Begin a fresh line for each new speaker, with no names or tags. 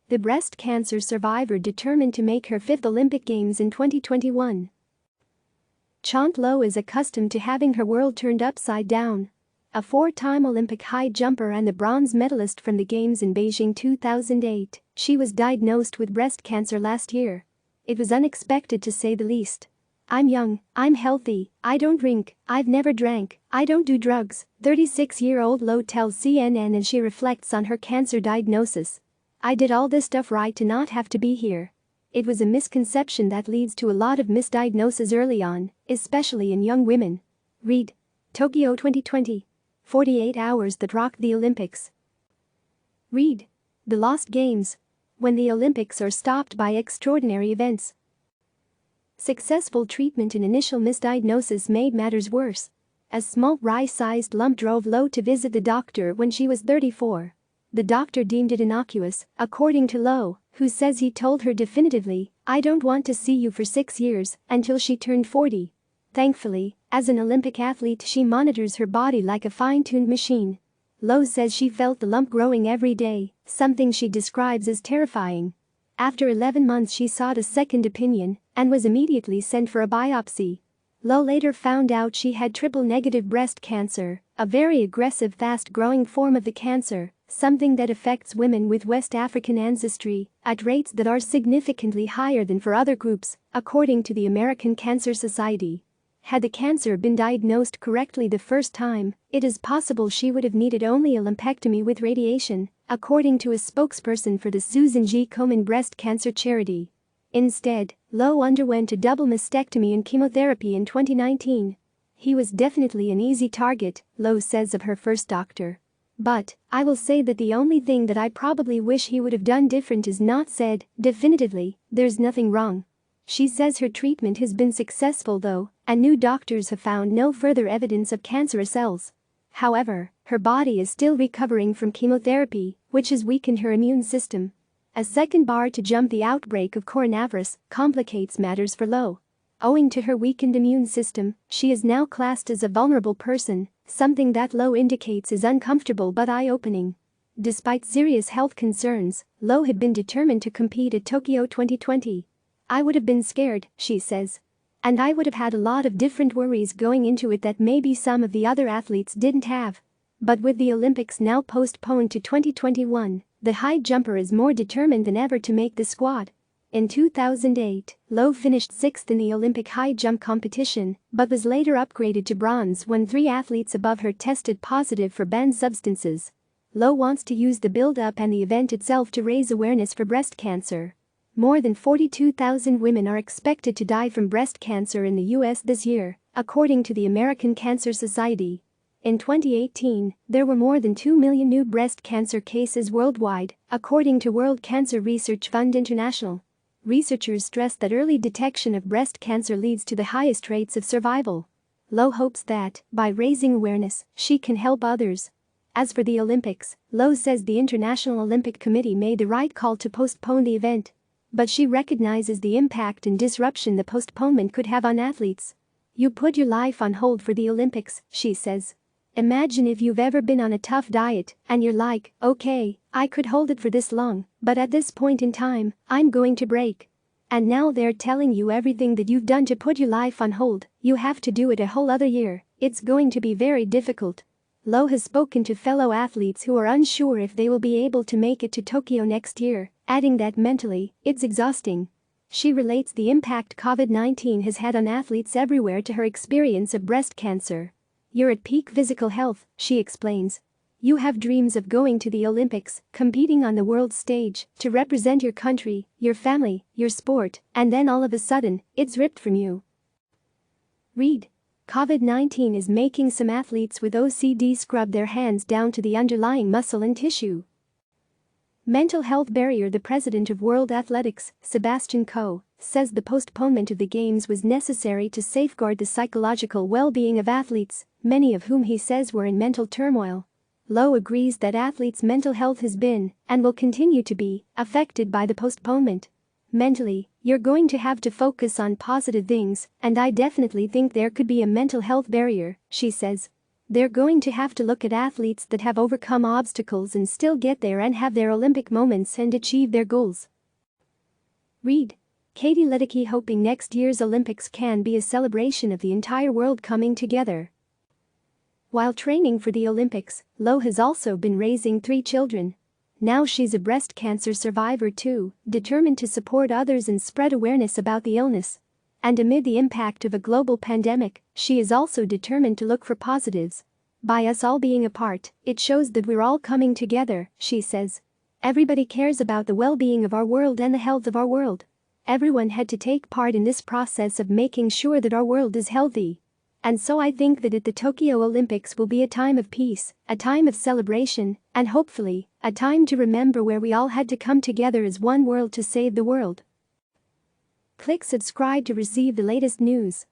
the breast cancer survivor determined to make her fifth Olympic Games in 2021. Chaunté Lowe is accustomed to having her world turned upside down. A four-time Olympic high jumper and the bronze medalist from the Games in Beijing 2008, she was diagnosed with breast cancer last year. It was unexpected to say the least. "I'm young, I'm healthy, I don't drink, I've never drank, I don't do drugs," 36-year-old Lowe tells CNN as she reflects on her cancer diagnosis. "I did all this stuff right to not have to be here. It was a misconception that leads to a lot of misdiagnoses early on, especially in young women." Read. Tokyo 2020. 48 hours that rocked the Olympics. Read. The Lost Games. When the Olympics are stopped by extraordinary events. Successful treatment in initial misdiagnosis made matters worse. A small rice-sized lump drove Lowe to visit the doctor when she was 34. The doctor deemed it innocuous, according to Lowe, who says he told her definitively, "I don't want to see you for 6 years," until she turned 40. Thankfully, as an Olympic athlete, she monitors her body like a fine-tuned machine. Lowe says she felt the lump growing every day, something she describes as terrifying. After 11 months she sought a second opinion and was immediately sent for a biopsy. Lowe later found out she had triple-negative breast cancer, a very aggressive fast-growing form of the cancer, something that affects women with West African ancestry at rates that are significantly higher than for other groups, according to the American Cancer Society. Had the cancer been diagnosed correctly the first time, it is possible she would have needed only a lumpectomy with radiation, according to a spokesperson for the Susan G. Komen Breast Cancer Charity. Instead, Lowe underwent a double mastectomy and chemotherapy in 2019. "He was definitely an easy target," Lowe says of her first doctor. "But I will say that the only thing that I probably wish he would have done different is not said, definitively, there's nothing wrong." She says her treatment has been successful though, and new doctors have found no further evidence of cancerous cells. However, her body is still recovering from chemotherapy, which has weakened her immune system. A second bar to jump, the outbreak of coronavirus, complicates matters for Lowe. Owing to her weakened immune system, she is now classed as a vulnerable person, something that Lowe indicates is uncomfortable but eye-opening. Despite serious health concerns, Lowe had been determined to compete at Tokyo 2020. "I would have been scared," she says. "And I would have had a lot of different worries going into it that maybe some of the other athletes didn't have. But with the Olympics now postponed to 2021, the high jumper is more determined than ever to make the squad." In 2008, Lowe finished 6th in the Olympic high jump competition, but was later upgraded to bronze when 3 athletes above her tested positive for banned substances. Lowe wants to use the build-up and the event itself to raise awareness for breast cancer. More than 42,000 women are expected to die from breast cancer in the U.S. this year, according to the American Cancer Society. In 2018, there were more than 2 million new breast cancer cases worldwide, according to World Cancer Research Fund International. Researchers stress that early detection of breast cancer leads to the highest rates of survival. Lowe hopes that, by raising awareness, she can help others. As for the Olympics, Lowe says the International Olympic Committee made the right call to postpone the event. But she recognizes the impact and disruption the postponement could have on athletes. "You put your life on hold for the Olympics," she says. "Imagine if you've ever been on a tough diet and you're like, okay, I could hold it for this long, but at this point in time, I'm going to break. And now they're telling you everything that you've done to put your life on hold, you have to do it a whole other year. It's going to be very difficult." Lowe has spoken to fellow athletes who are unsure if they will be able to make it to Tokyo next year, adding that mentally, it's exhausting. She relates the impact COVID-19 has had on athletes everywhere to her experience of breast cancer. "You're at peak physical health," she explains. "You have dreams of going to the Olympics, competing on the world stage, to represent your country, your family, your sport, and then all of a sudden, it's ripped from you." Read. COVID-19 is making some athletes with OCD scrub their hands down to the underlying muscle and tissue. Mental health barrier. The president of World Athletics, Sebastian Coe, says the postponement of the Games was necessary to safeguard the psychological well-being of athletes, many of whom he says were in mental turmoil. Lowe agrees that athletes' mental health has been, and will continue to be, affected by the postponement. "Mentally, you're going to have to focus on positive things, and I definitely think there could be a mental health barrier," she says. They're going to have to look at athletes that have overcome obstacles and still get there and have their Olympic moments and achieve their goals. Read. Katie Ledecky hoping next year's Olympics can be a celebration of the entire world coming together. While training for the Olympics, Lowe has also been raising 3 children. Now she's a breast cancer survivor too, determined to support others and spread awareness about the illness. And amid the impact of a global pandemic, she is also determined to look for positives. By us all being apart, it shows that we're all coming together, she says. Everybody cares about the well-being of our world and the health of our world. Everyone had to take part in this process of making sure that our world is healthy. And so I think that at the Tokyo Olympics will be a time of peace, a time of celebration, and hopefully, a time to remember where we all had to come together as one world to save the world. Click subscribe to receive the latest news.